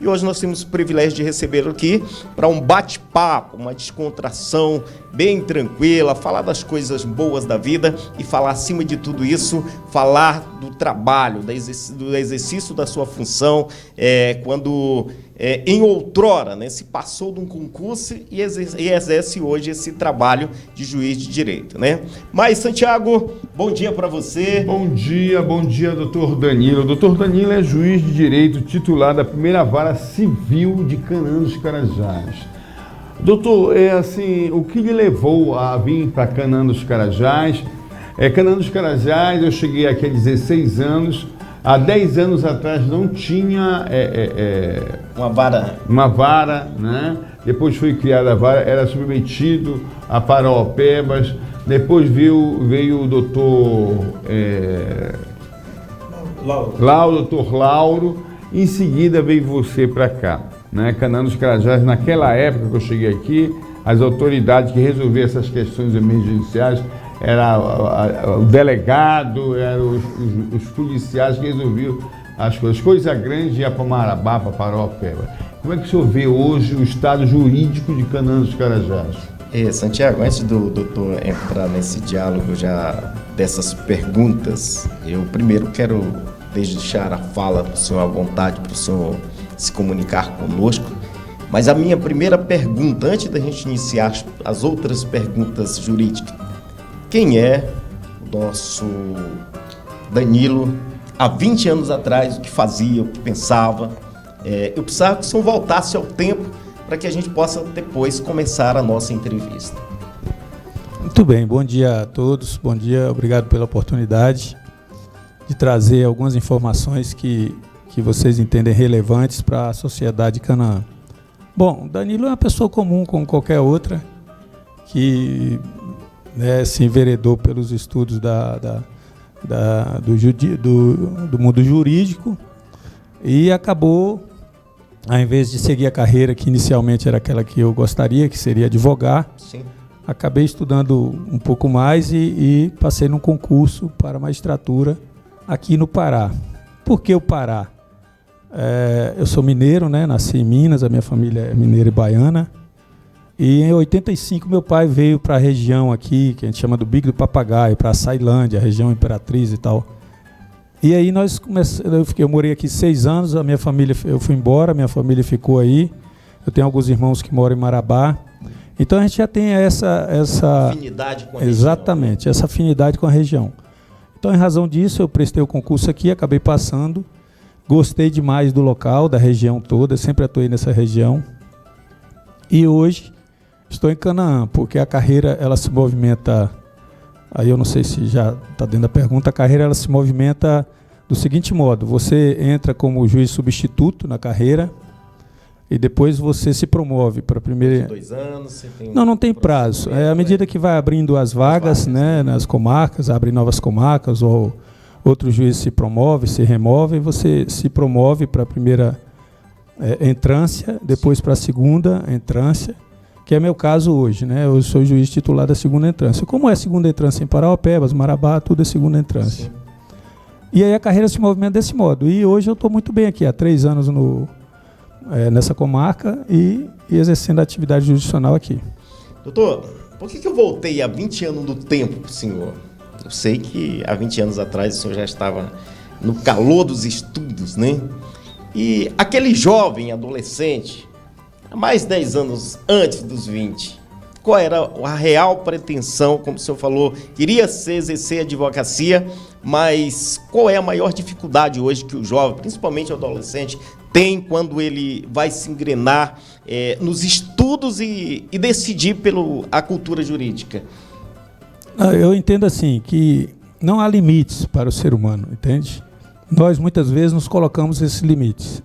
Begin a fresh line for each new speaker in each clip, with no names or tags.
E hoje nós temos o privilégio de recebê-lo aqui para um bate-papo, uma descontração bem tranquila, falar das coisas boas da vida e falar, acima de tudo isso, falar do trabalho, do exercício da sua função, quando em outrora, né, se passou de um concurso e exerce hoje esse trabalho de juiz de direito, né? Mas, Santiago, bom dia para você.
Bom dia, doutor Danilo. Doutor Danilo é juiz de direito titular da primeira vara civil de Canaã dos Carajás. Doutor, o que lhe levou a vir para Canaã dos Carajás? Canaã dos Carajás, eu cheguei aqui há 16 anos. Há 10 anos atrás não tinha uma vara, né? Depois foi criada a vara, era submetido a Paraopebas. Depois veio o doutor doutor Lauro. Em seguida veio você para cá, né? Canaã dos Carajás, naquela época que eu cheguei aqui, as autoridades que resolviam essas questões emergenciais era o delegado, eram os policiais que resolviam as coisas. Coisa grande ia para Marabá, para Paraopeba. Como é que o senhor vê hoje o estado jurídico de Canaã dos Carajás?
Santiago, antes do doutor entrar nesse diálogo já dessas perguntas, eu primeiro quero deixar a fala para o senhor à vontade, para o senhor se comunicar conosco. Mas a minha primeira pergunta, antes da gente iniciar as outras perguntas jurídicas, quem é o nosso Danilo há 20 anos atrás, o que fazia, o que pensava? Eu precisava que o senhor voltasse ao tempo para que a gente possa depois começar a nossa entrevista.
Muito bem, bom dia a todos, bom dia, obrigado pela oportunidade de trazer algumas informações que vocês entendem relevantes para a sociedade de Canaã. Bom, Danilo é uma pessoa comum como qualquer outra, que se enveredou pelos estudos do mundo jurídico e acabou, ao invés de seguir a carreira que inicialmente era aquela que eu gostaria, que seria advogar, sim, acabei estudando um pouco mais e passei num concurso para magistratura aqui no Pará. Por que o Pará? Eu sou mineiro, né? Nasci em Minas, a minha família é mineira e baiana. E em 85 meu pai veio para a região aqui, que a gente chama do Bico do Papagaio, para a Ceilândia, a região Imperatriz e tal. E aí eu morei aqui 6 anos, a minha família, eu fui embora, minha família ficou aí. Eu tenho alguns irmãos que moram em Marabá. Então a gente já tem essa
afinidade com a região.
Exatamente, essa afinidade com a região. Então, em razão disso, eu prestei o concurso aqui, acabei passando. Gostei demais do local, da região toda, sempre atuei nessa região. E hoje estou em Canaã, porque a carreira ela se movimenta, aí eu não sei se já está dentro da pergunta, a carreira ela se movimenta do seguinte modo: você entra como juiz substituto na carreira e depois você se promove para a primeira...
2 anos, você tem...
Não tem prazo. À medida que vai abrindo as vagas, né, nas comarcas, abrem novas comarcas, ou outro juiz se promove, se remove, você se promove para a primeira entrância, depois para a segunda entrância, que é meu caso hoje, né? Eu sou juiz titular da segunda entrância. Como é segunda entrância em Paraopebas, Marabá, tudo é segunda entrância. Sim. E aí a carreira se movimenta desse modo. E hoje eu estou muito bem aqui, há 3 anos nessa comarca e exercendo a atividade jurisdicional aqui.
Doutor, por que eu voltei há 20 anos do tempo para o senhor? Eu sei que há 20 anos atrás o senhor já estava no calor dos estudos, né? E aquele jovem adolescente, há mais 10 anos antes dos 20, qual era a real pretensão, como o senhor falou, queria exercer a advocacia, mas qual é a maior dificuldade hoje que o jovem, principalmente o adolescente, tem quando ele vai se engrenar nos estudos e decidir pela cultura jurídica?
Eu entendo assim, que não há limites para o ser humano, entende? Nós muitas vezes nos colocamos esses limites.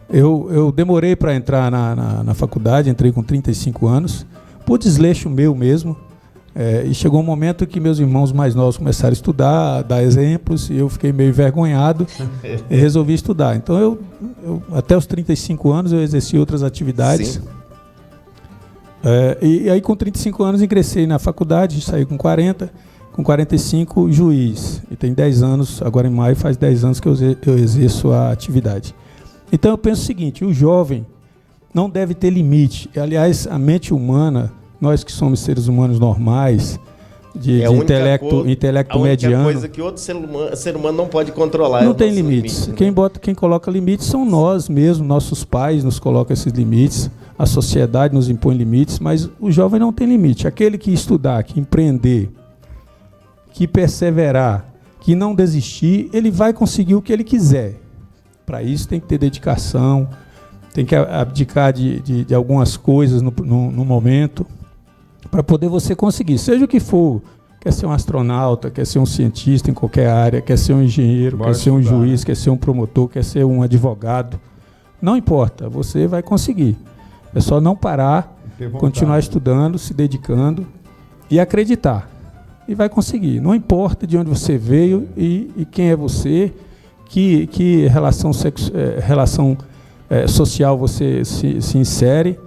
Eu demorei para entrar na faculdade, entrei com 35 anos, por desleixo meu mesmo, e chegou um momento que meus irmãos mais novos começaram a estudar, a dar exemplos, e eu fiquei meio envergonhado e resolvi estudar. Então, eu até os 35 anos eu exerci outras atividades.
Sim.
E aí com 35 anos ingressei na faculdade, saí com 40, com 45 juiz. E tem 10 anos, agora em maio faz 10 anos que eu exerço a atividade. Então eu penso o seguinte, o jovem não deve ter limite. Aliás, a mente humana, nós que somos seres humanos normais, de intelecto mediano. É a coisa
que outro ser humano não pode controlar.
Não tem limites. Limite, né? Quem coloca limites são nós mesmos, nossos pais nos colocam esses limites, a sociedade nos impõe limites, mas o jovem não tem limite. Aquele que estudar, que empreender, que perseverar, que não desistir, ele vai conseguir o que ele quiser. Para isso tem que ter dedicação, tem que abdicar de algumas coisas no momento, para poder você conseguir, seja o que for, quer ser um astronauta, quer ser um cientista em qualquer área, quer ser um engenheiro, quer ser um juiz, quer ser um promotor, quer ser um advogado, não importa, você vai conseguir. É só não parar, continuar estudando, se dedicando e acreditar. E vai conseguir, não importa de onde você veio e quem é você, que relação social você se insere,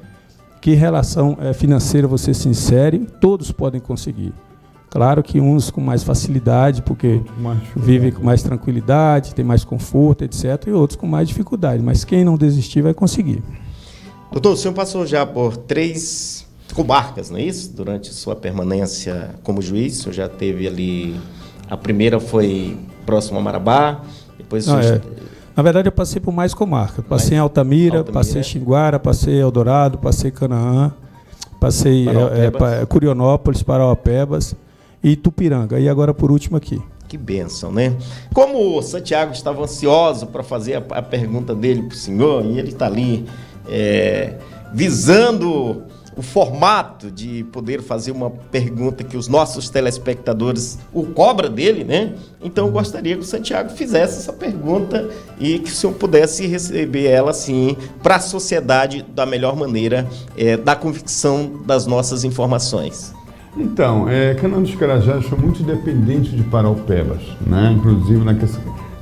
que relação financeira você se insere, todos podem conseguir. Claro que uns com mais facilidade, porque vivem com mais tranquilidade, tem mais conforto, etc., e outros com mais dificuldade, mas quem não desistir vai conseguir.
Doutor, o senhor passou já por 3 comarcas, não é isso? Durante sua permanência como juiz, o senhor já teve ali, a primeira foi próximo a Marabá, depois o senhor...
Na verdade, eu passei por mais comarcas. Passei em Altamira, passei em Xinguara, passei em Eldorado, passei em Canaã, passei em Curionópolis, Parauapebas e Itupiranga. E agora, por último, aqui.
Que bênção, né? Como o Santiago estava ansioso para fazer a pergunta dele para o senhor, e ele está ali visando o formato de poder fazer uma pergunta que os nossos telespectadores o cobram dele, né? Então eu gostaria que o Santiago fizesse essa pergunta e que o senhor pudesse receber ela, assim, para a sociedade da melhor maneira, da convicção das nossas informações.
Então, Canaã dos Carajás foi muito dependente de Paraupebas, né? Inclusive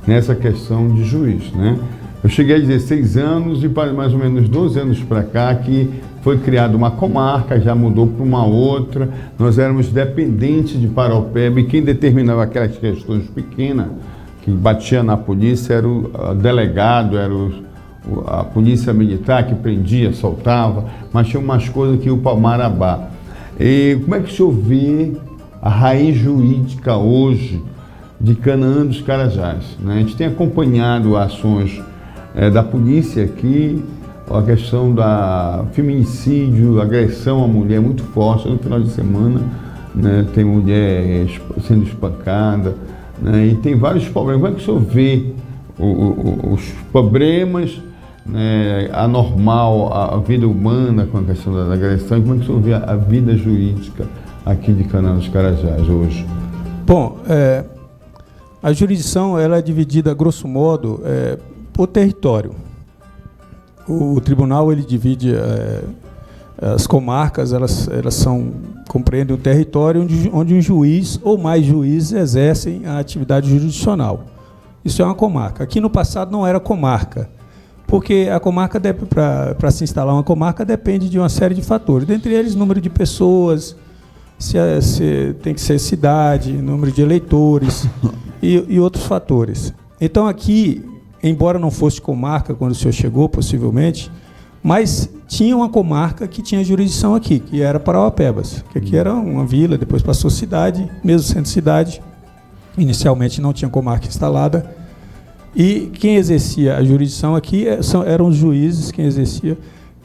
nessa questão de juiz, né? Eu cheguei a 16 anos e mais ou menos 12 anos para cá que foi criada uma comarca, já mudou para uma outra. Nós éramos dependentes de Paraupeba e quem determinava aquelas questões pequenas, que batia na polícia, era o delegado, era a polícia militar que prendia, soltava, mas tinha umas coisas que o Marabá. E como é que o senhor vê a raiz jurídica hoje de Canaã dos Carajás, né? A gente tem acompanhado ações da polícia aqui, a questão da feminicídio, agressão à mulher muito forte. No final de semana, né, tem mulher sendo espancada, né, e tem vários problemas. Como é que o senhor vê os problemas, né, anormal, a vida humana com a questão da agressão, e como é que o senhor vê a vida jurídica aqui de Canaã dos Carajás hoje?
Bom, a jurisdição ela é dividida, grosso modo, por território. O tribunal ele divide as comarcas, elas compreendem o território onde um juiz ou mais juízes exercem a atividade jurisdicional. Isso é uma comarca. Aqui no passado não era comarca, porque a comarca, para se instalar uma comarca, depende de uma série de fatores, dentre eles número de pessoas, se tem que ser cidade, número de eleitores e outros fatores. Então aqui, embora não fosse comarca quando o senhor chegou, possivelmente, mas tinha uma comarca que tinha jurisdição aqui, que era Parauapebas, que aqui era uma vila, depois passou cidade, mesmo sendo cidade, inicialmente não tinha comarca instalada, e quem exercia a jurisdição aqui eram os juízes,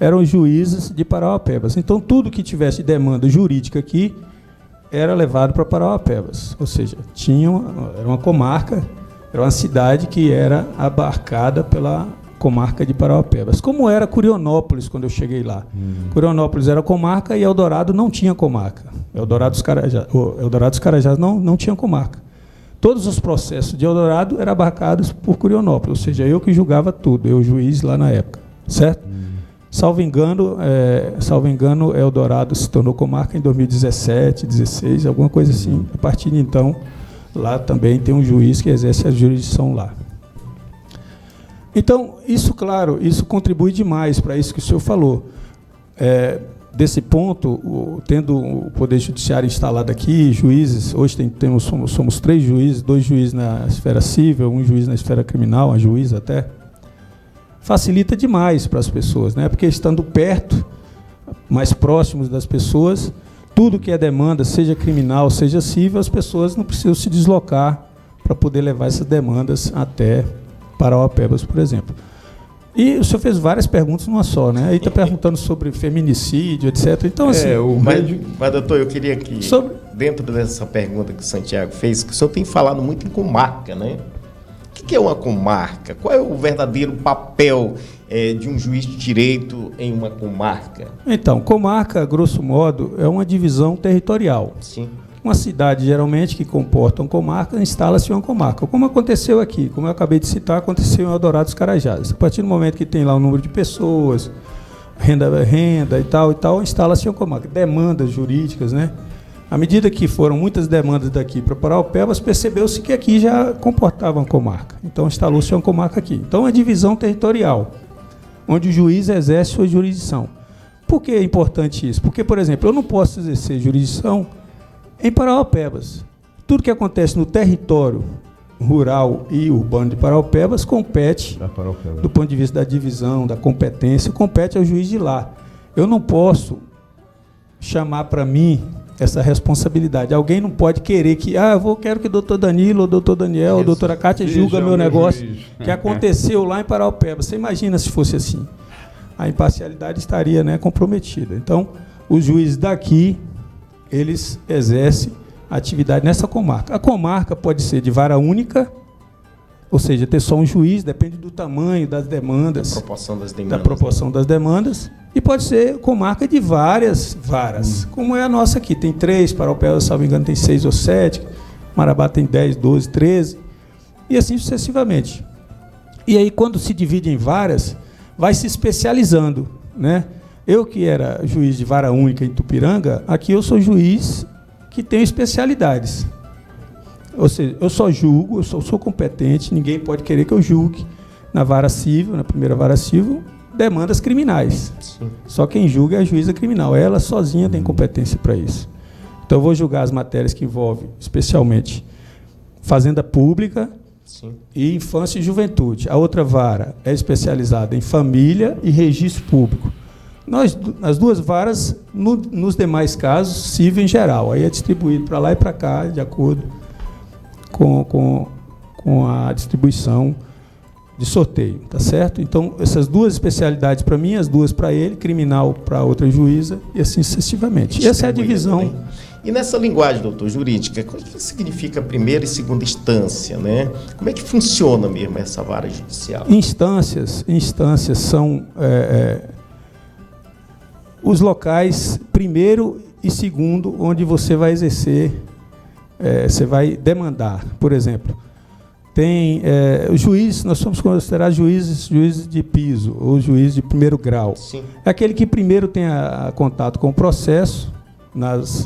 eram os juízes de Parauapebas. Então tudo que tivesse demanda jurídica aqui era levado para Parauapebas, ou seja, era uma comarca, era uma cidade que era abarcada pela comarca de Parauapebas. Como era Curionópolis quando eu cheguei lá. Curionópolis era comarca e Eldorado não tinha comarca. Eldorado dos Carajás não tinha comarca. Todos os processos de Eldorado eram abarcados por Curionópolis, ou seja, eu que julgava tudo, eu juiz lá na época, certo? Salvo engano, Eldorado se tornou comarca em 2017, 2016, alguma coisa assim. A partir de então, lá também tem um juiz que exerce a jurisdição lá. Então, isso, claro, isso contribui demais para isso que o senhor falou. Desse ponto, tendo o Poder Judiciário instalado aqui, juízes, hoje somos 3 juízes, 2 juízes na esfera civil, 1 juiz na esfera criminal, uma juíza até. facilita demais para as pessoas, né? Porque estando perto, mais próximos das pessoas, tudo que é demanda, seja criminal, seja civil, as pessoas não precisam se deslocar para poder levar essas demandas até Parauapebas, por exemplo. E o senhor fez várias perguntas numa só, né? Aí está perguntando sobre feminicídio, etc. Então, assim...
Mas, doutor, eu queria que, dentro dessa pergunta que o Santiago fez, que o senhor tem falado muito em comarca, né? O que é uma comarca? Qual é o verdadeiro papel de um juiz de direito em uma comarca?
Então, comarca, grosso modo, é uma divisão territorial.
Sim.
Uma cidade, geralmente, que comporta uma comarca, instala-se uma comarca. Como aconteceu aqui, como eu acabei de citar, aconteceu em Eldorado dos Carajás. A partir do momento que tem lá o número de pessoas, renda e tal, instala-se uma comarca. Demandas jurídicas, né? À medida que foram muitas demandas daqui para Parauapebas, percebeu-se que aqui já comportava uma comarca. Então, instalou-se uma comarca aqui. Então, é divisão territorial, onde o juiz exerce sua jurisdição. Por que é importante isso? Porque, por exemplo, eu não posso exercer jurisdição em Parauapebas. Tudo que acontece no território rural e urbano de Parauapebas compete, do ponto de vista da divisão, da competência, compete ao juiz de lá. Eu não posso chamar para mim essa responsabilidade. Alguém não pode querer que, quero que o doutor Danilo, o doutor Daniel, a doutora Cátia julga meu negócio que aconteceu lá em Parauapebas. Você imagina se fosse assim? A imparcialidade estaria, né, comprometida. Então, os juízes daqui, eles exercem atividade nessa comarca. A comarca pode ser de vara única, ou seja, ter só um juiz, depende do tamanho das demandas.
Da proporção das demandas.
Da proporção das demandas. E pode ser comarca de várias varas, como é a nossa aqui. Tem 3, Parauapebas, se não me engano, tem 6 ou 7, Marabá tem 10, 12, 13, e assim sucessivamente. E aí, quando se divide em varas, vai se especializando, né? Eu que era juiz de vara única em Tupiranga, aqui eu sou juiz que tenho especialidades. Ou seja, eu só julgo, eu sou competente, ninguém pode querer que eu julgue na vara civil, na primeira vara civil, demandas criminais. Sim. Só quem julga é a juíza criminal, ela sozinha tem competência para isso. Então eu vou julgar as matérias que envolvem, especialmente, fazenda pública. Sim. E infância e juventude. A outra vara é especializada em família e registro público. As duas varas, nos demais casos, civil em geral. Aí é distribuído para lá e para cá, de acordo com a distribuição de sorteio, tá certo? Então, essas duas especialidades para mim, as duas para ele, criminal para outra juíza, e assim sucessivamente. Essa é a divisão.
E nessa linguagem, doutor, jurídica, o que significa primeira e segunda instância, né? Como é que funciona mesmo essa vara judicial?
Instâncias são os locais primeiro e segundo onde você vai exercer, você vai demandar. Por exemplo, tem o juiz, nós somos considerados juízes de piso ou juiz de primeiro grau. Sim. É aquele que primeiro tem contato com o processo.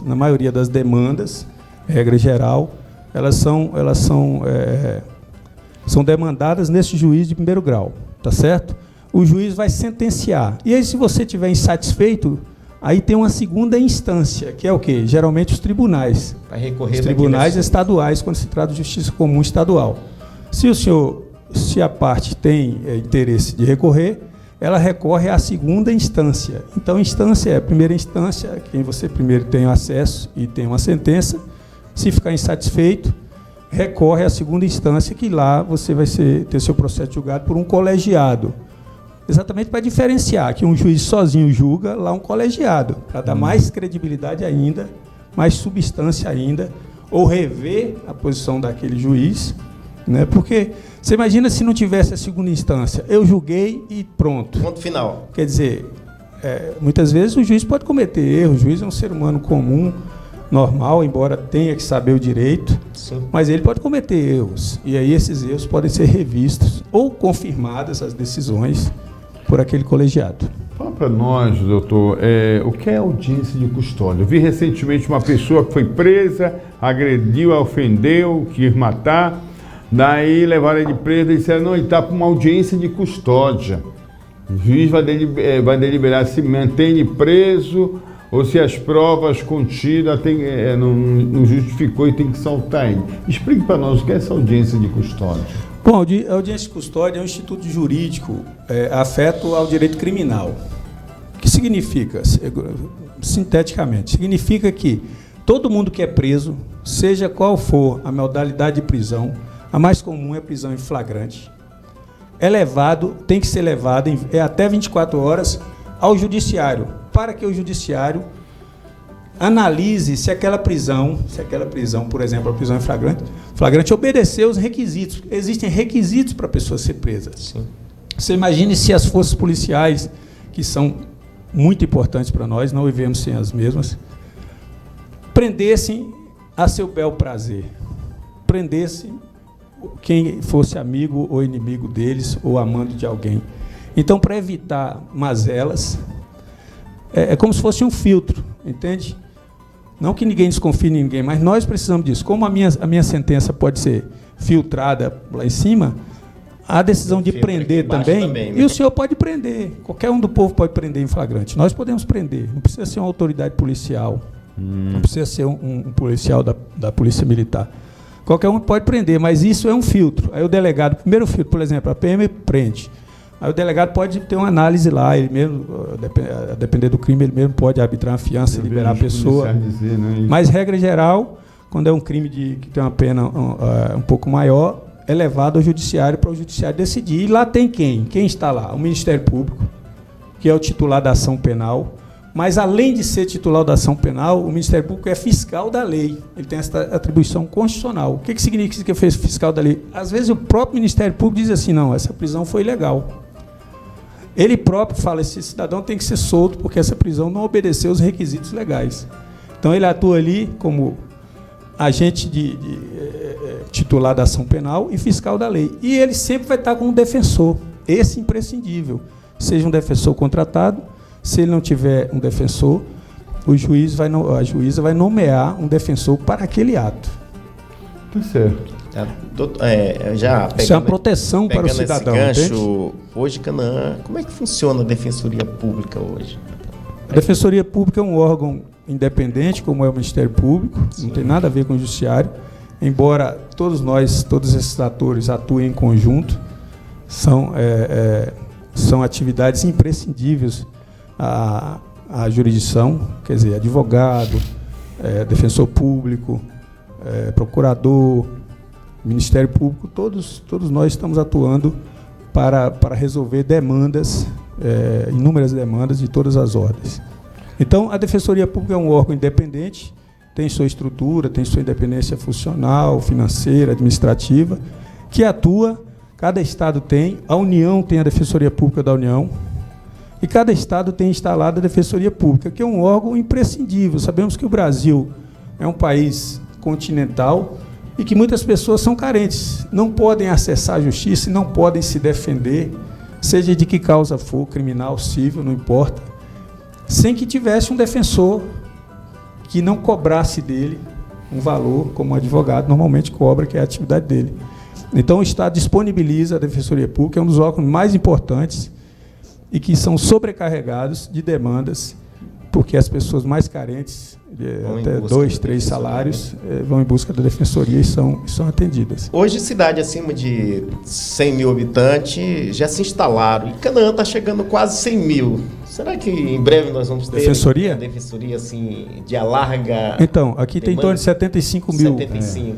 Na maioria das demandas, regra geral, elas são demandadas nesse juiz de primeiro grau, tá certo? O juiz vai sentenciar. E aí, se você estiver insatisfeito, aí tem uma segunda instância, que é o quê? Geralmente os tribunais. Vai recorrer os tribunais estaduais, quando se trata de justiça comum estadual. Se a parte tem interesse de recorrer, ela recorre à segunda instância. Então, instância é a primeira instância, quem você primeiro tem acesso e tem uma sentença. Se ficar insatisfeito, recorre à segunda instância, que lá você vai ter seu processo julgado por um colegiado. Exatamente para diferenciar que um juiz sozinho julga, lá um colegiado, para dar mais credibilidade ainda, mais substância ainda, ou rever a posição daquele juiz, né? Porque você imagina se não tivesse a segunda instância, eu julguei e pronto.
Ponto final.
Quer dizer, muitas vezes o juiz pode cometer erros, o juiz é um ser humano comum, normal, embora tenha que saber o direito, sim, mas ele pode cometer erros, e aí esses erros podem ser revistos ou confirmadas as decisões por aquele colegiado.
Fala para nós, doutor, o que é audiência de custódia? Eu vi recentemente uma pessoa que foi presa, agrediu, ofendeu, quis matar, daí levaram ele preso e disseram, não, ele está para uma audiência de custódia. O juiz vai deliberar se mantém ele preso ou se as provas contidas não justificou e tem que soltar ele. Explique para nós o que é essa audiência de custódia.
Bom, a audiência de custódia é um instituto jurídico afeto ao direito criminal. O que significa, sinteticamente? Significa que todo mundo que é preso, seja qual for a modalidade de prisão, a mais comum é a prisão em flagrante, tem que ser levado até 24 horas ao judiciário, para que o judiciário analise se aquela prisão, por exemplo, a prisão em flagrante obedeceu os requisitos. Existem requisitos para a pessoa ser presa.
Sim.
Você imagine se as forças policiais, que são muito importantes para nós, não vivemos sem as mesmas, prendessem a seu bel prazer, prendessem quem fosse amigo ou inimigo deles ou amante de alguém. Então, para evitar mazelas, é como se fosse um filtro, entende? Não que ninguém desconfie de ninguém, mas nós precisamos disso. Como a minha sentença pode ser filtrada lá em cima, a decisão de prender também, né? E o senhor pode prender, qualquer um do povo pode prender em flagrante. Nós podemos prender, não precisa ser uma autoridade policial, não precisa ser um policial da Polícia Militar. Qualquer um pode prender, mas isso é um filtro. Aí o delegado, primeiro filtro, por exemplo, a PM prende. Aí o delegado pode ter uma análise lá, ele mesmo, a depender do crime, ele mesmo pode arbitrar uma fiança, liberar a pessoa.
Dizer, né?
Mas, regra geral, quando é um crime que tem uma pena um pouco maior, é levado ao judiciário para o judiciário decidir. E lá tem quem? Quem está lá? O Ministério Público, que é o titular da ação penal. Mas, além de ser titular da ação penal, o Ministério Público é fiscal da lei. Ele tem essa atribuição constitucional. O que significa que é fiscal da lei? Às vezes, o próprio Ministério Público diz assim, não, essa prisão foi ilegal. Ele próprio fala, esse cidadão tem que ser solto porque essa prisão não obedeceu os requisitos legais. Então, ele atua ali como agente titular da ação penal e fiscal da lei. E ele sempre vai estar com um defensor, esse imprescindível. Seja um defensor contratado, se ele não tiver um defensor, a juíza vai nomear um defensor para aquele ato.
Tá certo.
Isso é uma proteção para o cidadão.
Esse gancho, hoje, Canaã, como é que funciona a Defensoria Pública hoje?
A Defensoria Pública é um órgão independente, como é o Ministério Público, não tem nada a ver com o Judiciário, embora todos esses atores atuem em conjunto, são atividades imprescindíveis à jurisdição, quer dizer, advogado, defensor público, procurador, Ministério Público, todos nós estamos atuando para resolver demandas, inúmeras demandas de todas as ordens. Então, a Defensoria Pública é um órgão independente, tem sua estrutura, tem sua independência funcional, financeira, administrativa, que atua, cada estado tem, a União tem a Defensoria Pública da União, e cada estado tem instalado a Defensoria Pública, que é um órgão imprescindível. Sabemos que o Brasil é um país continental, e que muitas pessoas são carentes, não podem acessar a justiça e não podem se defender, seja de que causa for, criminal, civil, não importa, sem que tivesse um defensor que não cobrasse dele um valor, como um advogado normalmente cobra, que é a atividade dele. Então, o Estado disponibiliza a Defensoria Pública, é um dos órgãos mais importantes e que são sobrecarregados de demandas, porque as pessoas mais carentes, até 2, 3 salários, vão em busca da defensoria e são atendidas.
Hoje, cidade acima de 100 mil habitantes já se instalaram, e Canaã está chegando quase 100 mil. Será que em breve nós vamos ter
defensoria?
Uma defensoria assim, de larga...
Então, aqui tem em torno de 75 mil.
75.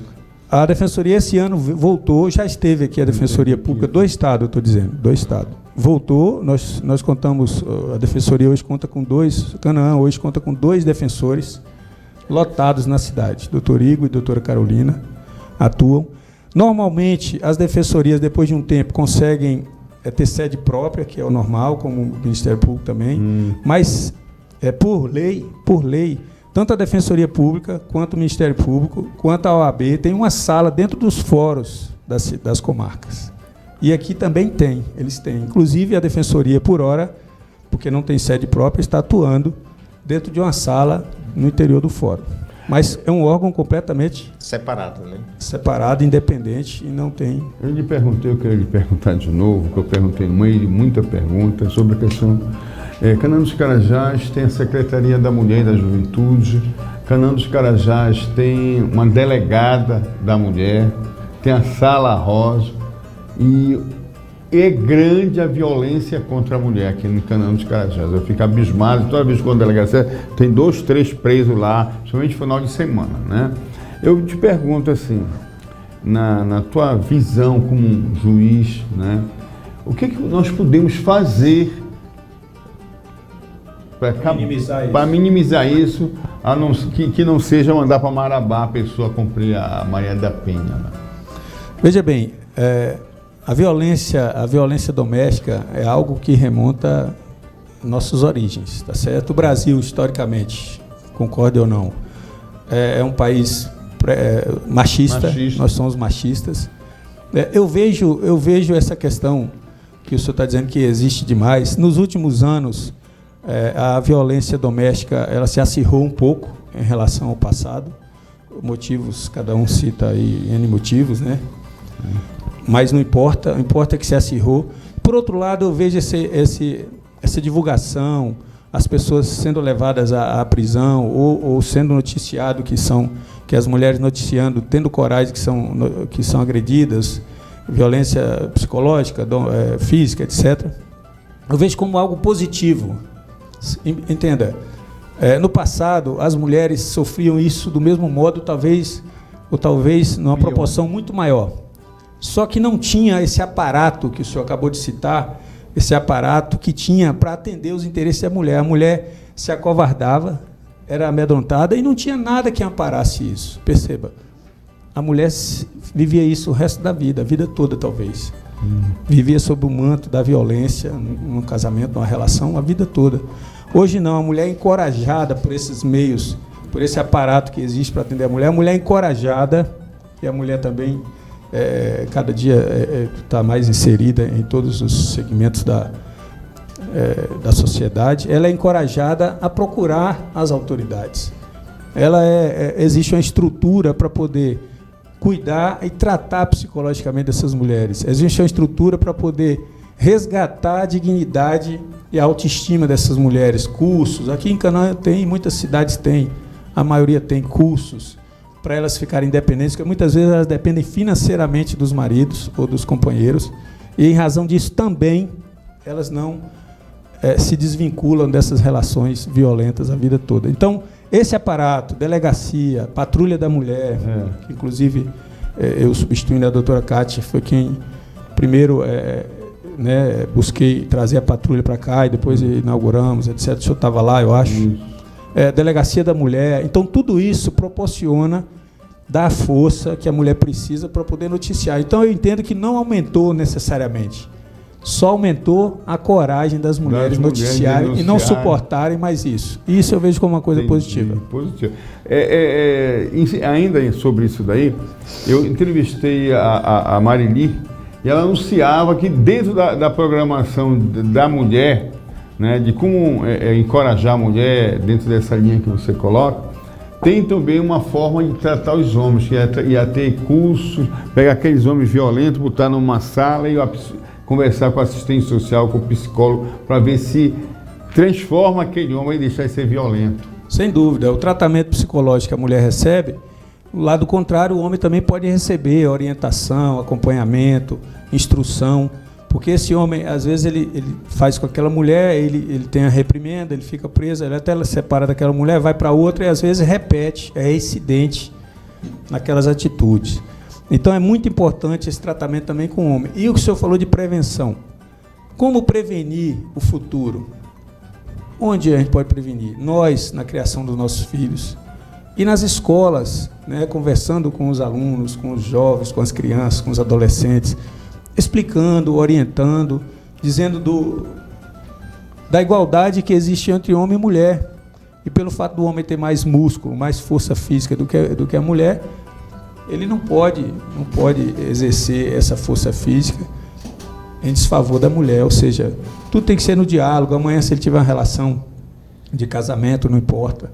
A defensoria esse ano voltou, já esteve aqui a Defensoria Pública do Estado, eu estou dizendo, do Estado. Voltou, nós contamos, a Defensoria hoje conta com 2, Canaã hoje conta com 2 defensores lotados na cidade. Doutor Igor e doutora Carolina atuam. Normalmente, as defensorias, depois de um tempo, conseguem ter sede própria, que é o normal, como o Ministério Público também, mas por lei, tanto a Defensoria Pública, quanto o Ministério Público, quanto a OAB, tem uma sala dentro dos fóruns das comarcas. E aqui também eles têm. Inclusive, a Defensoria, por hora, porque não tem sede própria, está atuando dentro de uma sala no interior do fórum. Mas é um órgão completamente
separado, né?
Separado, independente, e não tem...
Eu queria lhe perguntar de novo, que eu perguntei no meio de muita pergunta sobre a questão... Canaã dos Carajás tem a Secretaria da Mulher e da Juventude, Canaã dos Carajás tem uma delegada da mulher, tem a Sala Rosa, E é grande a violência contra a mulher aqui no Canaã dos Carajás. Eu fico abismado, toda vez que eu vou na delegacia, tem 2, 3 presos lá, principalmente no final de semana, né? Eu te pergunto assim, na tua visão como um juiz, né? O que nós podemos fazer para minimizar isso, que não seja mandar para Marabá a pessoa cumprir a Maria da Penha? Né?
Veja bem, a violência doméstica é algo que remonta nossas origens, tá certo? O Brasil, historicamente, concorde ou não, é um país machista, nós somos machistas. Eu vejo essa questão que o senhor está dizendo que existe demais. Nos últimos anos, a violência doméstica ela se acirrou um pouco em relação ao passado. Motivos, cada um cita aí N motivos, né? Mas não importa, o importante é que se acirrou. Por outro lado, eu vejo essa divulgação, as pessoas sendo levadas à prisão ou sendo noticiado que as mulheres noticiando, tendo coragem que são agredidas, violência psicológica, física, etc. Eu vejo como algo positivo. Entenda, no passado as mulheres sofriam isso do mesmo modo, talvez numa proporção muito maior. Só que não tinha esse aparato que o senhor acabou de citar, esse aparato que tinha para atender os interesses da mulher. A mulher se acovardava, era amedrontada e não tinha nada que amparasse isso. Perceba, a mulher vivia isso o resto da vida, a vida toda talvez. Vivia sob o manto da violência, num casamento, numa relação, a vida toda. Hoje não, a mulher é encorajada por esses meios, por esse aparato que existe para atender a mulher é encorajada, e a mulher também, cada dia está mais inserida em todos os segmentos da sociedade, ela é encorajada a procurar as autoridades. Existe uma estrutura para poder cuidar e tratar psicologicamente dessas mulheres. Existe uma estrutura para poder resgatar a dignidade e a autoestima dessas mulheres. Cursos, aqui em Canaã tem, muitas cidades têm, a maioria tem cursos para elas ficarem independentes, porque muitas vezes elas dependem financeiramente dos maridos ou dos companheiros, e em razão disso também elas não se desvinculam dessas relações violentas a vida toda. Então, esse aparato, delegacia, patrulha da mulher, que inclusive eu substituindo a doutora Cátia, foi quem primeiro busquei trazer a patrulha para cá e depois inauguramos, etc. O senhor estava lá, eu acho. Delegacia da mulher. Então, tudo isso proporciona dar a força que a mulher precisa para poder noticiar. Então, eu entendo que não aumentou necessariamente. Só aumentou a coragem das mulheres noticiarem e não suportarem mais isso. Isso eu vejo como uma coisa positiva.
Positiva. Ainda sobre isso daí, eu entrevistei a Marili e ela anunciava que dentro da programação da mulher, né, de como encorajar a mulher dentro dessa linha que você coloca, tem também uma forma de tratar os homens, que ia ter cursos, pegar aqueles homens violentos, botar numa sala e conversar com o assistente social, com o psicólogo, para ver se transforma aquele homem e deixar de ser violento.
Sem dúvida. O tratamento psicológico que a mulher recebe, do lado contrário, o homem também pode receber orientação, acompanhamento, instrução, porque esse homem, às vezes, ele faz com aquela mulher, ele tem a reprimenda, ele fica preso, ele até separa daquela mulher, vai para outra e, às vezes, repete, é reincidente naquelas atitudes. Então, é muito importante esse tratamento também com o homem. E o que o senhor falou de prevenção. Como prevenir o futuro? Onde a gente pode prevenir? Nós, na criação dos nossos filhos. E nas escolas, né, conversando com os alunos, com os jovens, com as crianças, com os adolescentes, explicando, orientando, dizendo da igualdade que existe entre homem e mulher. E pelo fato do homem ter mais músculo, mais força física do que a mulher, ele não pode exercer essa força física em desfavor da mulher. Ou seja, tudo tem que ser no diálogo. Amanhã, se ele tiver uma relação de casamento, não importa,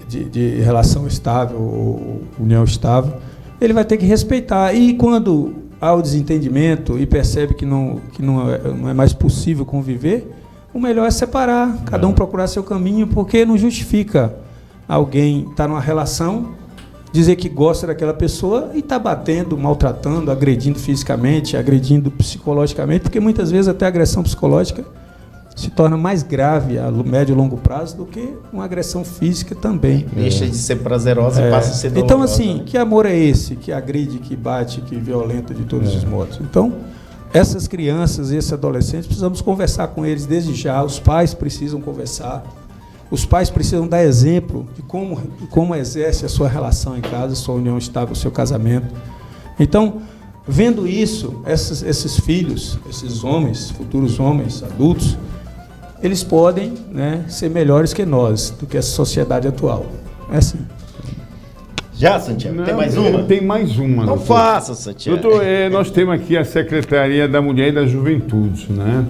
de relação estável ou união estável, ele vai ter que respeitar. E quando há o desentendimento e percebe que não é mais possível conviver, o melhor é separar, cada um procurar seu caminho, porque não justifica alguém estar numa relação dizer que gosta daquela pessoa e está batendo, maltratando, agredindo fisicamente, agredindo psicologicamente, porque muitas vezes até a agressão psicológica se torna mais grave a médio e longo prazo do que uma agressão física também.
Deixa de ser prazerosa e passa a ser dolorosa.
Então, assim, que amor é esse que agride, que bate, que violenta de todos os modos? Então, essas crianças e esses adolescentes, precisamos conversar com eles desde já, os pais precisam conversar, os pais precisam dar exemplo de como exerce a sua relação em casa, a sua união estável, o seu casamento. Então, vendo isso, esses filhos, esses homens, futuros homens, adultos, eles podem, né, ser melhores que nós, do que essa sociedade atual. É assim.
Já, Santiago? Tem mais uma?
Tem mais uma.
Não faça, Santiago.
Doutor, nós temos aqui a Secretaria da Mulher e da Juventude, né?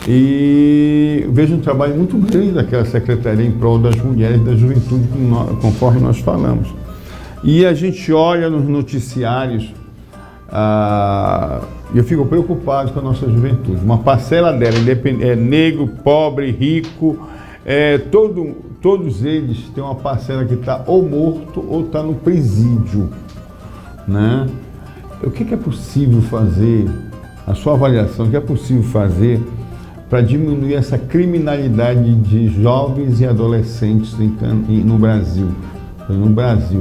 E vejo um trabalho muito grande daquela secretaria em prol das mulheres e da juventude, conforme nós falamos. E a gente olha nos noticiários, e eu fico preocupado com a nossa juventude. Uma parcela dela é negro, pobre, rico, todos eles têm uma parcela que está ou morto ou está no presídio, né? O que é possível fazer, a sua avaliação, o que é possível fazer para diminuir essa criminalidade de jovens e adolescentes no Brasil?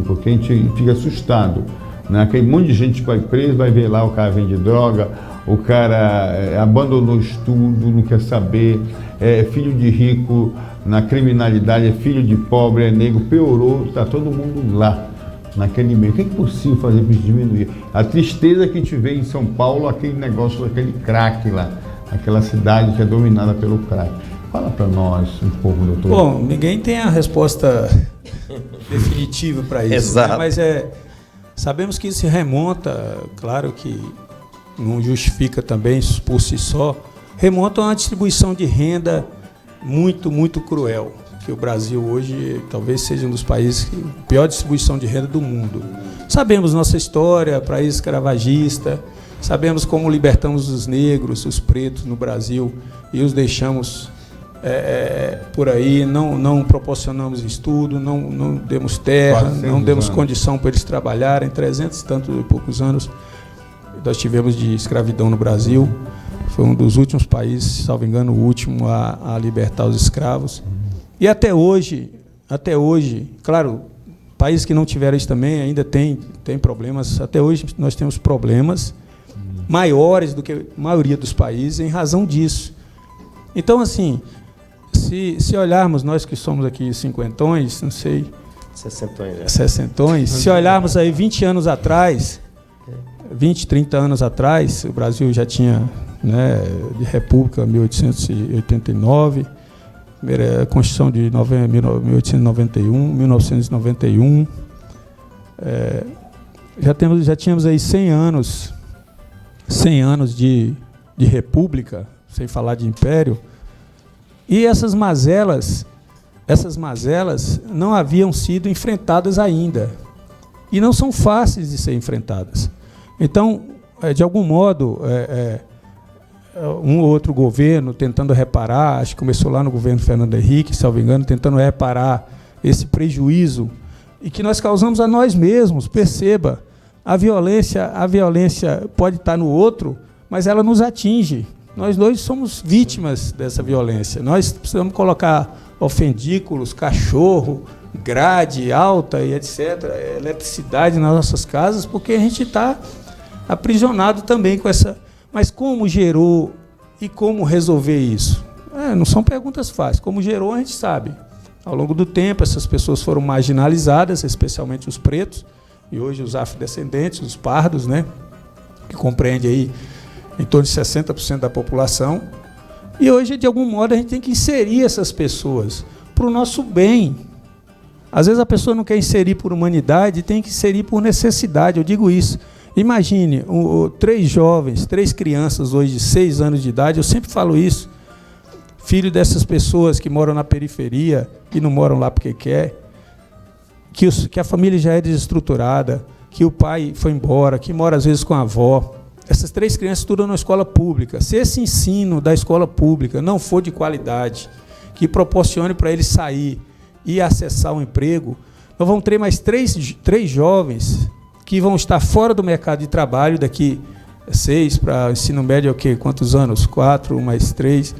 Porque a gente fica assustado, né? Aquele monte de gente que vai preso, vai ver lá o cara vende droga, o cara abandonou o estudo, não quer saber, é filho de rico na criminalidade, é filho de pobre, é negro, piorou, está todo mundo lá, naquele meio. O que é possível fazer para diminuir? A tristeza que a gente vê em São Paulo, aquele negócio, aquele crack lá, aquela cidade que é dominada pelo crack. Fala para nós um pouco, doutor.
Bom, ninguém tem a resposta definitiva para isso.
Exato.
Né? Mas sabemos que isso se remonta, claro que não justifica também por si só, remonta a uma distribuição de renda muito, muito cruel. Que o Brasil hoje talvez seja um dos países com pior distribuição de renda do mundo. Sabemos nossa história, país escravagista, sabemos como libertamos os negros, os pretos no Brasil e os deixamos por aí, não proporcionamos estudo, não demos terra, não demos condição para eles trabalharem. 300 e tantos e poucos anos nós tivemos de escravidão no Brasil. Foi um dos últimos países, salvo engano, o último a libertar os escravos. E até hoje, claro, países que não tiveram isso também ainda tem problemas. Até hoje nós temos problemas maiores do que a maioria dos países em razão disso. Então, assim, se olharmos, nós que somos aqui cinquentões, não sei... Sessentões, se olharmos aí 20 anos atrás, 20, 30 anos atrás, o Brasil já tinha, né, de república 1889, a Constituição de 1891, 1991, já tínhamos aí 100 anos de república, sem falar de império, e essas mazelas não haviam sido enfrentadas ainda, e não são fáceis de ser enfrentadas. Então, de algum modo, um ou outro governo tentando reparar, acho que começou lá no governo Fernando Henrique, salvo engano, tentando reparar esse prejuízo e que nós causamos a nós mesmos. Perceba, a violência pode estar no outro, mas ela nos atinge. Nós dois somos vítimas dessa violência. Nós precisamos colocar ofendículos, cachorro, grade alta e etc., eletricidade nas nossas casas, porque a gente está aprisionado também com essa... Mas como gerou e como resolver isso? Não são perguntas fáceis. Como gerou, a gente sabe. Ao longo do tempo, essas pessoas foram marginalizadas, especialmente os pretos, e hoje os afrodescendentes, os pardos, né, que compreende aí em torno de 60% da população. E hoje, de algum modo, a gente tem que inserir essas pessoas para o nosso bem. Às vezes a pessoa não quer inserir por humanidade, tem que inserir por necessidade. Eu digo isso. Imagine, 3 crianças hoje de 6 anos de idade, eu sempre falo isso, filho dessas pessoas que moram na periferia, que não moram lá porque quer, que a família já é desestruturada, que o pai foi embora, que mora às vezes com a avó. Essas 3 crianças estudam na escola pública. Se esse ensino da escola pública não for de qualidade, que proporcione para eles sair e acessar um emprego, nós vamos ter mais três jovens que vão estar fora do mercado de trabalho daqui 6 para ensino médio é o quê? Quantos anos? 4 mais 3.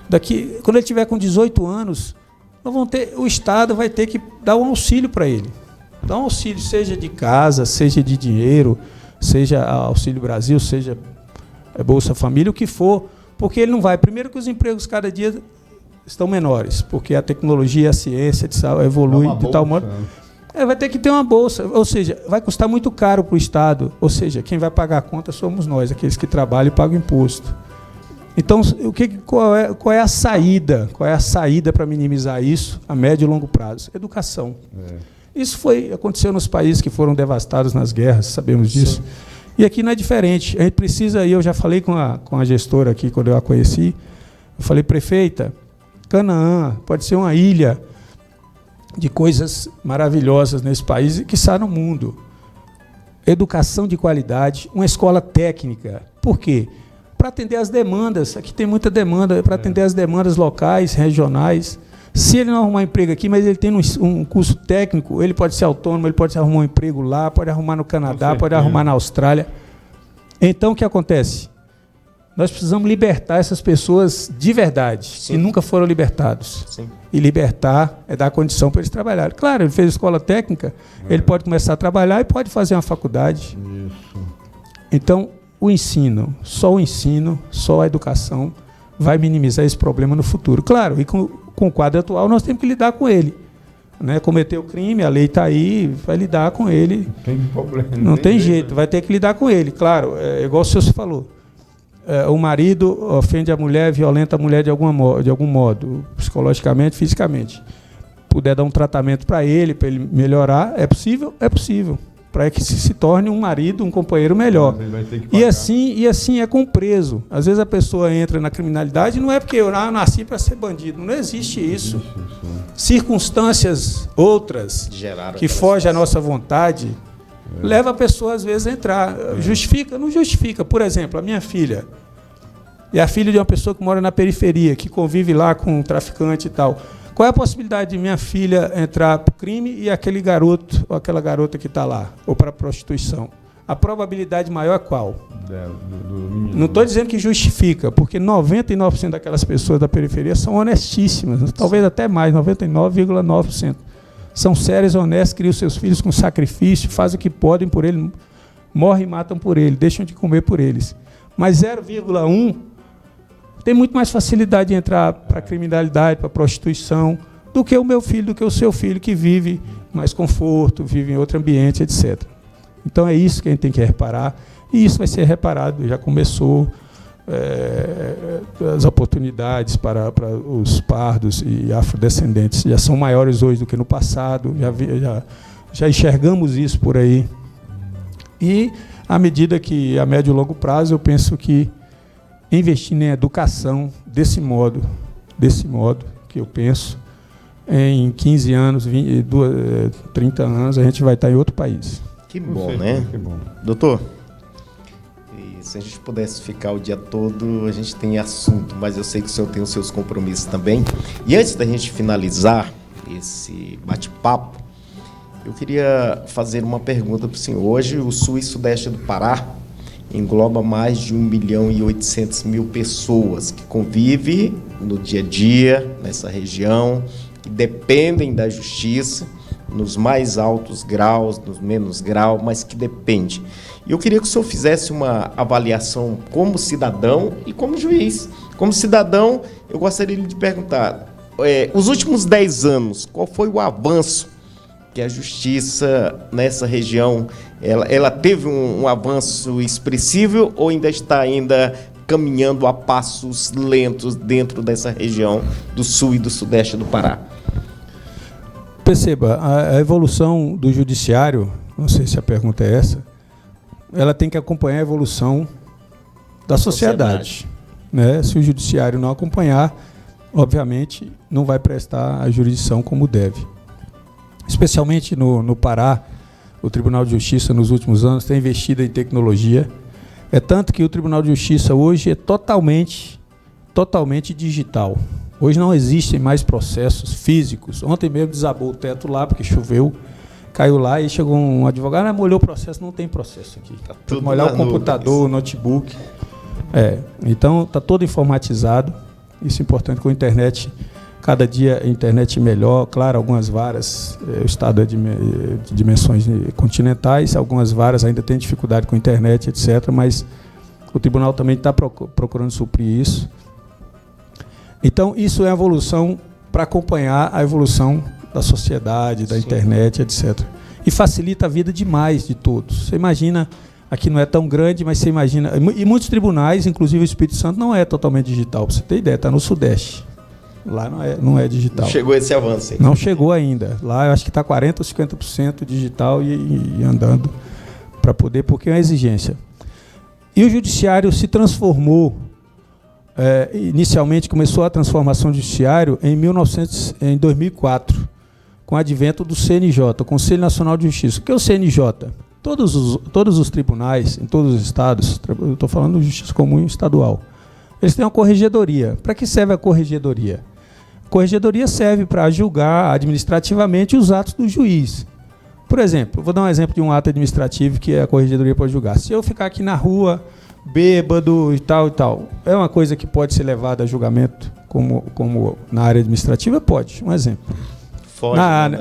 Daqui, quando ele tiver com 18 anos, nós vamos ter, o Estado vai ter que dar um auxílio para ele. Dar um auxílio, seja de casa, seja de dinheiro, seja Auxílio Brasil, seja Bolsa Família, o que for, porque ele não vai. Primeiro que os empregos cada dia estão menores, porque a tecnologia e a ciência evolui de tal modo. Vai ter que ter uma bolsa, ou seja, vai custar muito caro para o Estado, ou seja, quem vai pagar a conta somos nós, aqueles que trabalham e pagam imposto. Então, qual é a saída? Qual é a saída para minimizar isso a médio e longo prazo? Educação. Isso aconteceu nos países que foram devastados nas guerras, sabemos disso. Sim. E aqui não é diferente. A gente precisa, e eu já falei com a gestora aqui, quando eu a conheci, eu falei, prefeita, Canaã pode ser uma ilha de coisas maravilhosas nesse país e quiçá no mundo. Educação de qualidade, uma escola técnica. Por quê? Para atender as demandas. Aqui tem muita demanda, para atender as demandas locais, regionais. Se ele não arrumar emprego aqui, mas ele tem um curso técnico, ele pode ser autônomo, ele pode arrumar um emprego lá, pode arrumar no Canadá, pode arrumar na Austrália. Então, o que acontece? Nós precisamos libertar essas pessoas de verdade, Sim. que nunca foram libertados. Sim. E libertar é dar condição para eles trabalharem. Claro, ele fez escola técnica, ele pode começar a trabalhar e pode fazer uma faculdade. Isso. Então, o ensino, só a educação vai minimizar esse problema no futuro. Claro, e com o quadro atual nós temos que lidar com ele. Né? Cometeu crime, a lei está aí, vai lidar com ele.
Não tem problema.
Não tem jeito, vai ter que lidar com ele. Claro, igual o senhor falou. O marido ofende a mulher, violenta a mulher de algum modo, psicologicamente, fisicamente. Puder dar um tratamento para ele melhorar, é possível? É possível. Para que se torne um marido, um companheiro melhor. E assim é com o preso. Às vezes a pessoa entra na criminalidade, não é porque eu nasci para ser bandido. Não existe isso. Circunstâncias outras que fogem à nossa vontade leva a pessoa, às vezes, a entrar. Justifica? Não justifica. Por exemplo, a minha filha é a filha de uma pessoa que mora na periferia, que convive lá com um traficante e tal. Qual é a possibilidade de minha filha entrar para o crime e aquele garoto ou aquela garota que está lá, ou para a prostituição? A probabilidade maior é qual? Não estou dizendo que justifica, porque 99% daquelas pessoas da periferia são honestíssimas, talvez até mais, 99,9%. São sérias, honestas, criam seus filhos com sacrifício, fazem o que podem por ele, morrem e matam por ele, deixam de comer por eles. Mas 0,1% tem muito mais facilidade de entrar para a criminalidade, para a prostituição, do que o meu filho, do que o seu filho, que vive mais conforto, vive em outro ambiente, etc. Então é isso que a gente tem que reparar, e isso vai ser reparado, já começou as oportunidades para os pardos e afrodescendentes, já são maiores hoje do que no passado, já enxergamos isso por aí. E, à medida que, a médio e longo prazo, eu penso que investindo em educação desse modo que eu penso, em 15 anos, 30 anos, a gente vai estar em outro país.
Que bom, né? Que bom. Doutor, e se a gente pudesse ficar o dia todo, a gente tem assunto, mas eu sei que o senhor tem os seus compromissos também. E antes da gente finalizar esse bate-papo, eu queria fazer uma pergunta para o senhor. Hoje, o sul e sudeste do Pará engloba mais de 1.800.000 pessoas que convivem no dia a dia nessa região, que dependem da justiça, nos mais altos graus, nos menos graus, mas que depende. E eu queria que o senhor fizesse uma avaliação como cidadão e como juiz. Como cidadão, eu gostaria de perguntar, os últimos 10 anos, qual foi o avanço que a justiça nessa região, ela teve um avanço expressivo ou ainda está caminhando a passos lentos dentro dessa região do sul e do sudeste do Pará?
Perceba, a evolução do judiciário, não sei se a pergunta é essa, ela tem que acompanhar a evolução da sociedade. Né? Se o judiciário não acompanhar, obviamente, não vai prestar a jurisdição como deve. Especialmente no Pará, o Tribunal de Justiça, nos últimos anos, tem investido em tecnologia. É tanto que o Tribunal de Justiça hoje é totalmente digital. Hoje não existem mais processos físicos. Ontem mesmo desabou o teto lá, porque choveu. caiu lá e chegou um advogado, molhou o processo, não tem processo aqui. Tá tudo molhar o computador, o notebook. Então está todo informatizado. Isso é importante com a internet. Cada dia a internet melhor. Claro, algumas varas, o estado é de dimensões continentais, algumas varas ainda têm dificuldade com a internet, etc. Mas o tribunal também está procurando suprir isso. Então, isso é a evolução para acompanhar a evolução da sociedade, da internet, etc. E facilita a vida demais de todos. Você imagina, aqui não é tão grande, mas você imagina... E muitos tribunais, inclusive o Espírito Santo, não é totalmente digital. Para você ter ideia, está no Sudeste. Lá não é digital.
Não chegou esse avanço aí.
Não chegou ainda. Lá eu acho que está 40% ou 50% digital e andando para poder, porque é uma exigência. E o judiciário se transformou, inicialmente começou a transformação do judiciário em 2004, com o advento do CNJ, o Conselho Nacional de Justiça. O que é o CNJ? Todos os tribunais, em todos os estados, eu estou falando de justiça comum e estadual, eles têm uma corregedoria. Para que serve a corregedoria? A corregedoria serve para julgar administrativamente os atos do juiz. Por exemplo, vou dar um exemplo de um ato administrativo que a corregedoria pode julgar. Se eu ficar aqui na rua, bêbado e tal, é uma coisa que pode ser levada a julgamento como na área administrativa? Pode, um exemplo.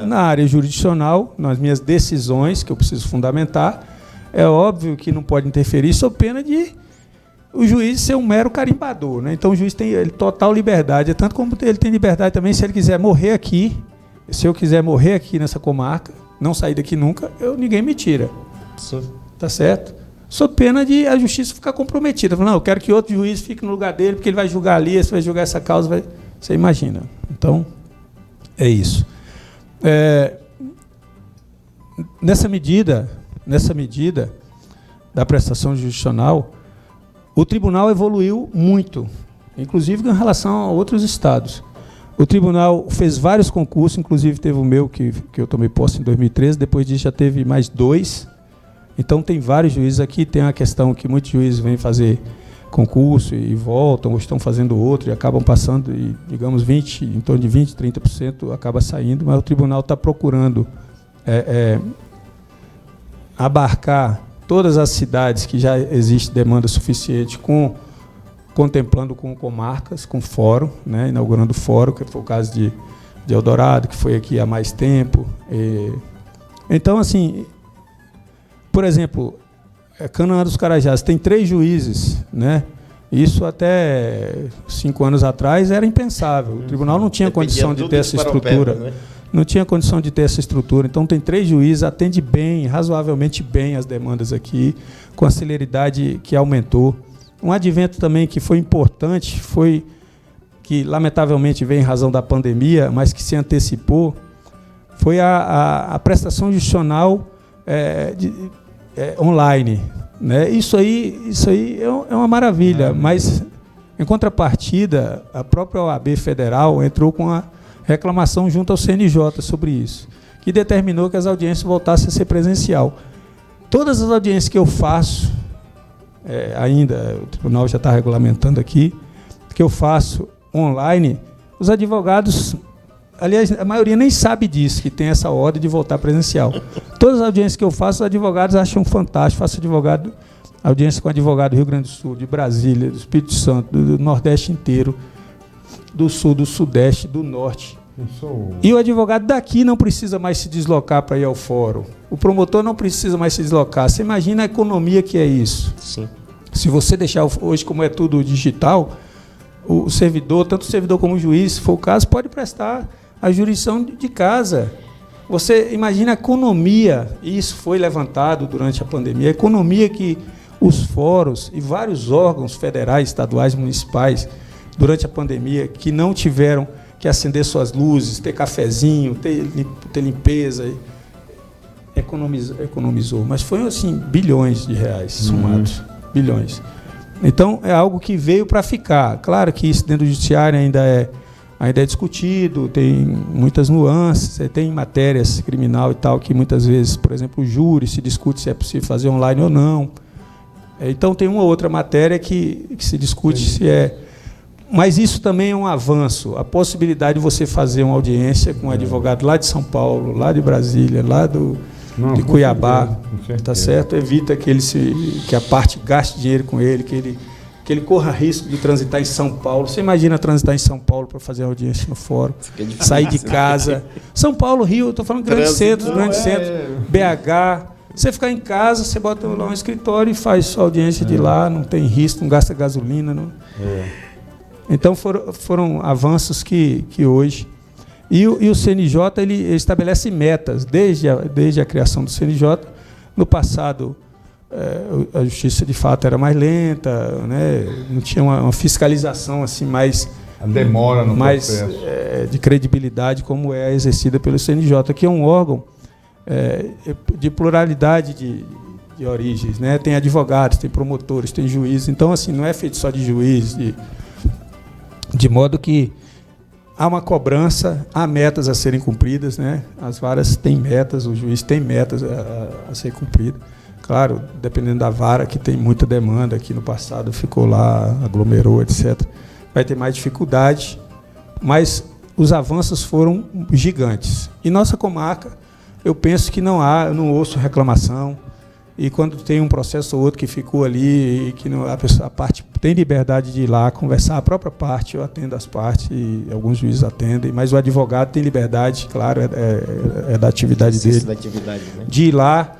Na área jurisdicional, nas minhas decisões, que eu preciso fundamentar, é óbvio que não pode interferir, sob pena de o juiz ser um mero carimbador, né? Então o juiz tem total liberdade, tanto como ele tem liberdade também, se ele quiser morrer aqui, se eu quiser morrer aqui nessa comarca, não sair daqui nunca, ninguém me tira.
Sim.
Tá certo? Sob pena de a justiça ficar comprometida. Não, eu quero que outro juiz fique no lugar dele, porque ele vai julgar ali, você vai julgar essa causa, você imagina. Então, é isso. Nessa medida da prestação jurisdicional, o tribunal evoluiu muito, inclusive em relação a outros estados. O tribunal fez vários concursos, inclusive teve o meu, que eu tomei posse em 2013, depois disso já teve mais 2. Então tem vários juízes aqui, tem a questão que muitos juízes vêm fazer concurso e voltam, ou estão fazendo outro, e acabam passando, e digamos, em torno de 20%, 30% acaba saindo, mas o tribunal está procurando abarcar todas as cidades que já existe demanda suficiente, contemplando com comarcas, com fórum, né, inaugurando fórum, que foi o caso de Eldorado, que foi aqui há mais tempo. Então, assim, por exemplo, Canaã dos Carajás tem 3 juízes, né? Isso até 5 anos atrás era impensável. O tribunal não tinha condição de ter essa estrutura. Né? Não tinha condição de ter essa estrutura. Então tem 3 juízes, atende bem, razoavelmente bem as demandas aqui, com a celeridade que aumentou. Um advento também que foi importante, foi que lamentavelmente veio em razão da pandemia, mas que se antecipou, foi a prestação jurisdicional online. Né? Isso aí é uma maravilha, mas em contrapartida, a própria OAB Federal entrou com a reclamação junto ao CNJ sobre isso, que determinou que as audiências voltassem a ser presencial. Todas as audiências que eu faço, ainda o tribunal já está regulamentando aqui, que eu faço online, os advogados, aliás, a maioria nem sabe disso, que tem essa ordem de voltar presencial. Todas as audiências que eu faço, os advogados acham fantástico. Faço audiência com advogado do Rio Grande do Sul, de Brasília, do Espírito Santo, do Nordeste inteiro, do Sul, do Sudeste, do Norte. E o advogado daqui não precisa mais se deslocar para ir ao fórum. O promotor não precisa mais se deslocar. Você imagina a economia que é isso?
Sim.
Se você deixar hoje, como é tudo digital, o servidor, tanto o servidor como o juiz, se for o caso, pode prestar a jurisdição de casa. Você imagina a economia, e isso foi levantado durante a pandemia, a economia que os fóruns e vários órgãos federais, estaduais, municipais, durante a pandemia, que não tiveram que acender suas luzes, ter cafezinho, ter limpeza, economizou. Mas foi assim, bilhões de reais somados, bilhões. Então, é algo que veio para ficar. Claro que isso dentro do judiciário ainda é discutido, tem muitas nuances, tem matérias criminal e tal, que muitas vezes, por exemplo, o júri se discute se é possível fazer online ou não. Então, tem uma outra matéria que se discute se é Mas isso também é um avanço, a possibilidade de você fazer uma audiência com um advogado lá de São Paulo, lá de Brasília, lá de Cuiabá, tá certo? Evita que a parte gaste dinheiro com ele, que ele corra risco de transitar em São Paulo. Você imagina transitar em São Paulo para fazer audiência no fórum, sair de casa. São Paulo, Rio, estou falando grandes centros, BH. Você ficar em casa, você bota lá um escritório e faz sua audiência de lá, não tem risco, não gasta gasolina. Não. Então foram avanços que hoje... E o CNJ ele estabelece metas desde a criação do CNJ. No passado, a justiça de fato era mais lenta, né? Não tinha uma fiscalização assim mais...
A demora no processo.
De credibilidade como é exercida pelo CNJ, que é um órgão de pluralidade de origens, né? Tem advogados, tem promotores, tem juízes. Então, assim, não é feito só de juiz, de modo que há uma cobrança, há metas a serem cumpridas, né? As varas têm metas, o juiz tem metas a ser cumpridas. Claro, dependendo da vara, que tem muita demanda, que no passado ficou lá, aglomerou, etc., vai ter mais dificuldade, mas os avanços foram gigantes. E nossa comarca, eu penso que eu não ouço reclamação, e quando tem um processo ou outro que ficou ali, e que a parte tem liberdade de ir lá conversar, a própria parte, eu atendo as partes, e alguns juízes atendem, mas o advogado tem liberdade, claro, é da atividade dele,
da atividade, né?
De ir lá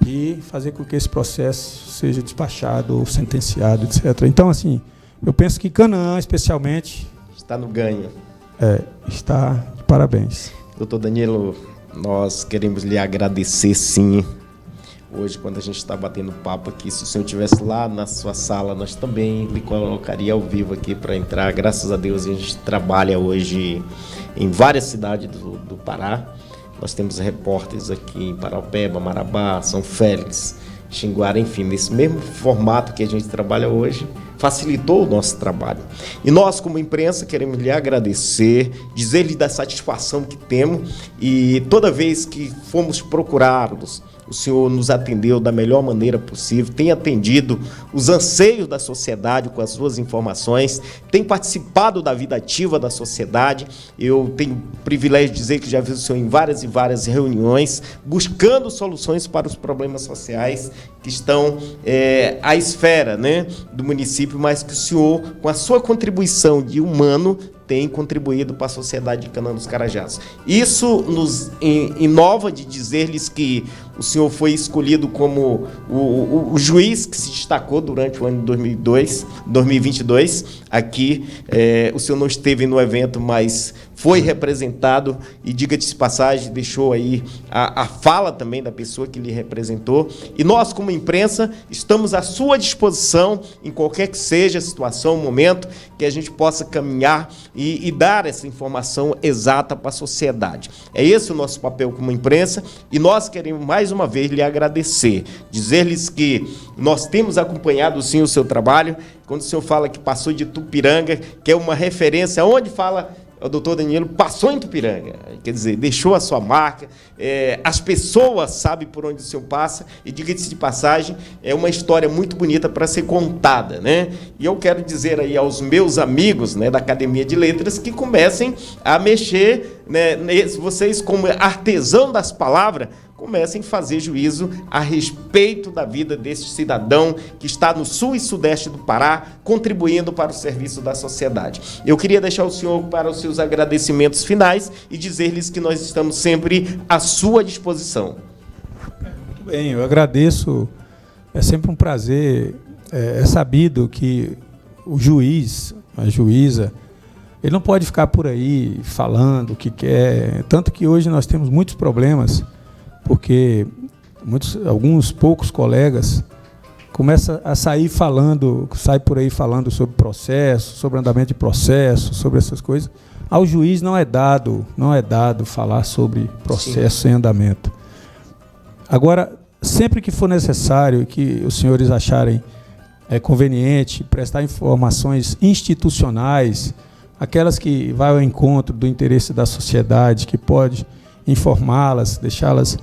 e fazer com que esse processo seja despachado ou sentenciado, etc. Então, assim, eu penso que Canaã, especialmente...
Está no ganho.
Está de parabéns.
Doutor Danilo, nós queremos lhe agradecer, sim. Hoje, quando a gente está batendo papo aqui, se o senhor estivesse lá na sua sala, nós também lhe colocaria ao vivo aqui para entrar. Graças a Deus, a gente trabalha hoje em várias cidades do Pará. Nós temos repórteres aqui em Paraupeba, Marabá, São Félix, Xinguara, enfim, nesse mesmo formato que a gente trabalha hoje, facilitou o nosso trabalho. E nós, como imprensa, queremos lhe agradecer, dizer-lhe da satisfação que temos, e toda vez que fomos procurados, o senhor nos atendeu da melhor maneira possível, tem atendido os anseios da sociedade com as suas informações, tem participado da vida ativa da sociedade. Eu tenho o privilégio de dizer que já vi o senhor em várias e várias reuniões, buscando soluções para os problemas sociais que estão à esfera, né, do município, mas que o senhor, com a sua contribuição de humano, tem contribuído para a sociedade de Canaã dos Carajás. Isso nos inova de dizer-lhes que o senhor foi escolhido como o juiz que se destacou durante o ano de 2022. Aqui, o senhor não esteve no evento, mas foi representado, e diga-se de passagem, deixou aí a fala também da pessoa que lhe representou. E nós, como imprensa, estamos à sua disposição, em qualquer que seja a situação, o momento, que a gente possa caminhar e dar essa informação exata para a sociedade. É esse o nosso papel como imprensa, e nós queremos mais uma vez lhe agradecer, dizer-lhes que nós temos acompanhado sim o seu trabalho. Quando o senhor fala que passou de Tupiranga, que é uma referência, onde fala... O doutor Danilo passou em Tupiranga, quer dizer, deixou a sua marca, as pessoas sabem por onde o senhor passa, e diga-se de passagem, é uma história muito bonita para ser contada, né? E eu quero dizer aí aos meus amigos, né, da Academia de Letras, que comecem a mexer, né, vocês como artesão das palavras, comecem a fazer juízo a respeito da vida desse cidadão que está no sul e sudeste do Pará, contribuindo para o serviço da sociedade. Eu queria deixar o senhor para os seus agradecimentos finais e dizer-lhes que nós estamos sempre à sua disposição.
Muito bem, eu agradeço. É sempre um prazer. É sabido que o juiz, a juíza, ele não pode ficar por aí falando o que quer. Tanto que hoje nós temos muitos problemas, porque alguns poucos colegas começam a sai por aí falando sobre processo, sobre andamento de processo, sobre essas coisas. Ao juiz não é dado falar sobre processo em andamento. Agora, sempre que for necessário e que os senhores acharem conveniente prestar informações institucionais, aquelas que vão ao encontro do interesse da sociedade, que pode informá-las, deixá-las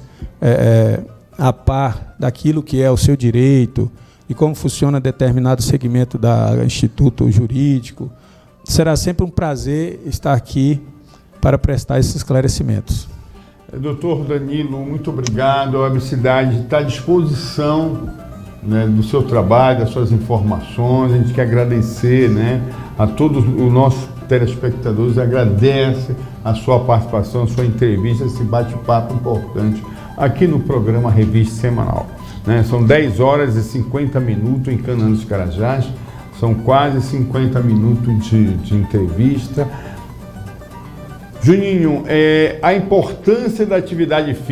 a par daquilo que é o seu direito e como funciona determinado segmento do instituto jurídico, será sempre um prazer estar aqui para prestar esses esclarecimentos.
Doutor Danilo, muito obrigado. A Webcidade está à disposição, né, do seu trabalho, das suas informações. A gente quer agradecer, né, a todos os nossos telespectadores, agradece a sua participação, a sua entrevista, esse bate-papo importante aqui no programa Revista Semanal. Né? São 10 horas e 50 minutos em Canaã dos Carajás, são quase 50 minutos de entrevista. Juninho, a importância da atividade física